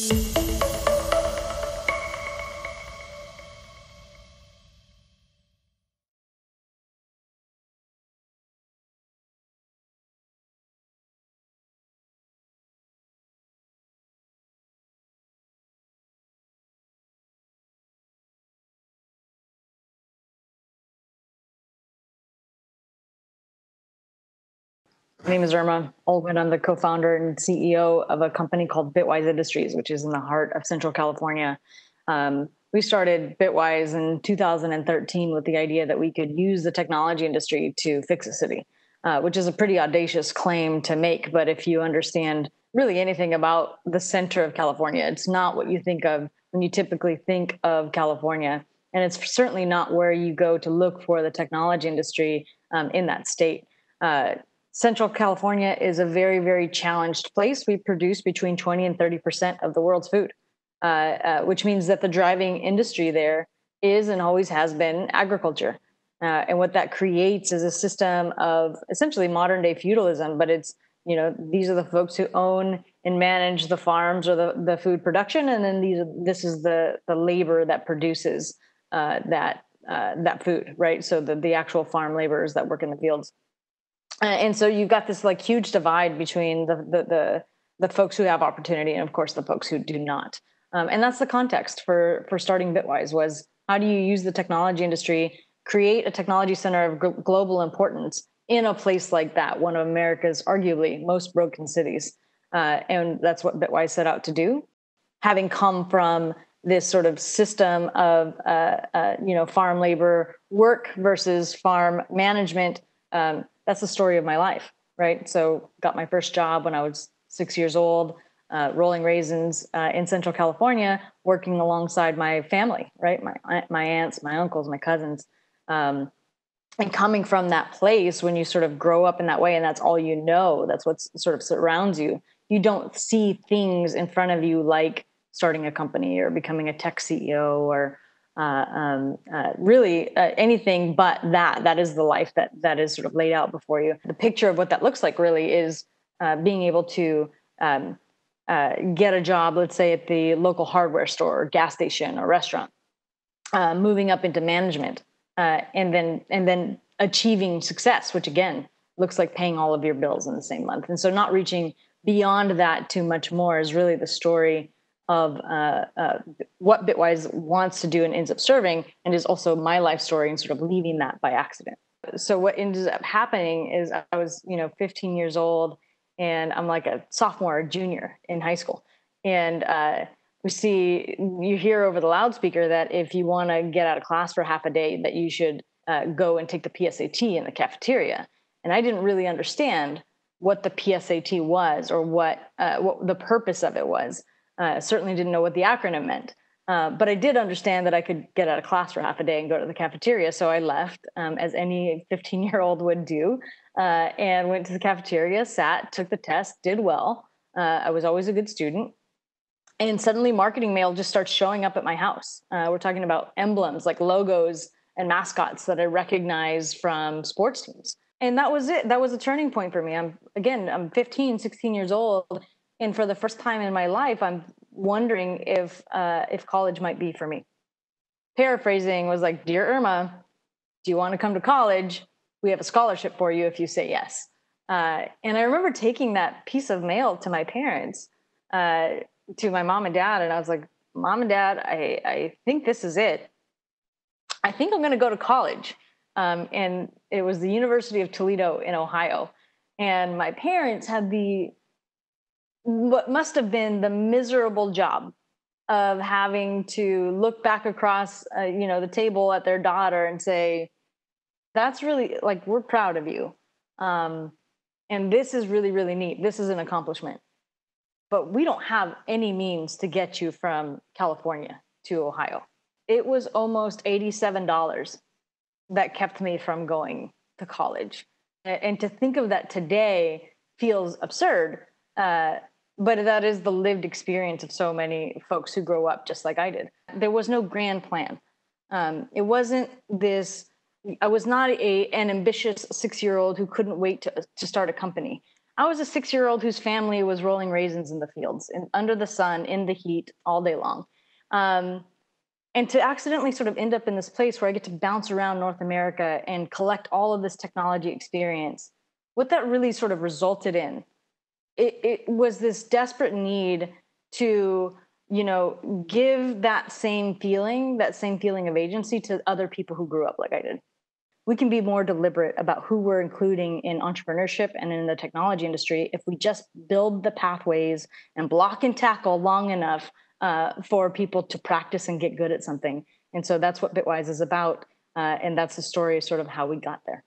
My name is Irma Olguin. I'm the co-founder and CEO of a company called Bitwise Industries, which is in the heart of Central California. We started Bitwise in 2013 with the idea that we could use the technology industry to fix a city, which is a pretty audacious claim to make. But if you understand really anything about the center of California, it's not what you think of when you typically think of California. And it's certainly not where you go to look for the technology industry in that state. Central California is a very, very challenged place. We produce between 20 and 30% of the world's food, which means that the driving industry there is and always has been agriculture. And what that creates is a system of essentially modern day feudalism, but it's, these are the folks who own and manage the farms or the food production. And then this is the labor that produces that food, right? So the actual farm laborers that work in the fields. And so you've got this like huge divide between the folks who have opportunity and of course the folks who do not. And that's the context for starting Bitwise was how do you use the technology industry, create a technology center of global importance in a place like that, one of America's arguably most broken cities. And that's what Bitwise set out to do. Having come from this sort of system of farm labor work versus farm management, that's the story of my life, right? So got my first job when I was 6 years old, rolling raisins in Central California, working alongside my family, right? My aunts, my uncles, my cousins. And coming from that place, when you sort of grow up in that way, and that's all you know, that's what sort of surrounds you, you don't see things in front of you like starting a company or becoming a tech CEO or really anything but that is the life that is sort of laid out before you. The picture of what that looks like really is being able to get a job, let's say at the local hardware store or gas station or restaurant, moving up into management, and then achieving success, which again looks like paying all of your bills in the same month. And so not reaching beyond that too much more is really the story of what Bitwise wants to do and ends up serving, and is also my life story and sort of leaving that by accident. So what ended up happening is I was, 15 years old, and I'm like a sophomore or junior in high school. And you hear over the loudspeaker that if you want to get out of class for half a day, that you should go and take the PSAT in the cafeteria. And I didn't really understand what the PSAT was or what the purpose of it was. Certainly didn't know what the acronym meant, but I did understand that I could get out of class for half a day and go to the cafeteria. So I left, as any 15-year-old would do, and went to the cafeteria, sat, took the test, did well. I was always a good student. And suddenly marketing mail just starts showing up at my house. We're talking about emblems like logos and mascots that I recognize from sports teams. And that was it. That was a turning point for me. I'm 15, 16 years old. And for the first time in my life, I'm wondering if college might be for me. Paraphrasing was like, "Dear Irma, do you want to come to college? We have a scholarship for you if you say yes." And I remember taking that piece of mail to my parents, to my mom and dad, and I was like, "Mom and Dad, I think this is it. I think I'm going to go to college." And it was the University of Toledo in Ohio. And my parents had what must have been the miserable job of having to look back across, the table at their daughter and say, "That's really like, we're proud of you. And this is really, really neat. This is an accomplishment. But we don't have any means to get you from California to Ohio." It was almost $87 that kept me from going to college. And to think of that today feels absurd. But that is the lived experience of so many folks who grow up just like I did. There was no grand plan. It wasn't this, I was not an ambitious 6-year-old who couldn't wait to start a company. I was a 6-year-old whose family was rolling raisins in the fields, under the sun, in the heat, all day long. Um, and to accidentally sort of end up in this place where I get to bounce around North America and collect all of this technology experience, what that really sort of resulted in, it was this desperate need to, give that same feeling of agency to other people who grew up like I did. We can be more deliberate about who we're including in entrepreneurship and in the technology industry if we just build the pathways and block and tackle long enough for people to practice and get good at something. And so that's what Bitwise is about. And that's the story, sort of how we got there.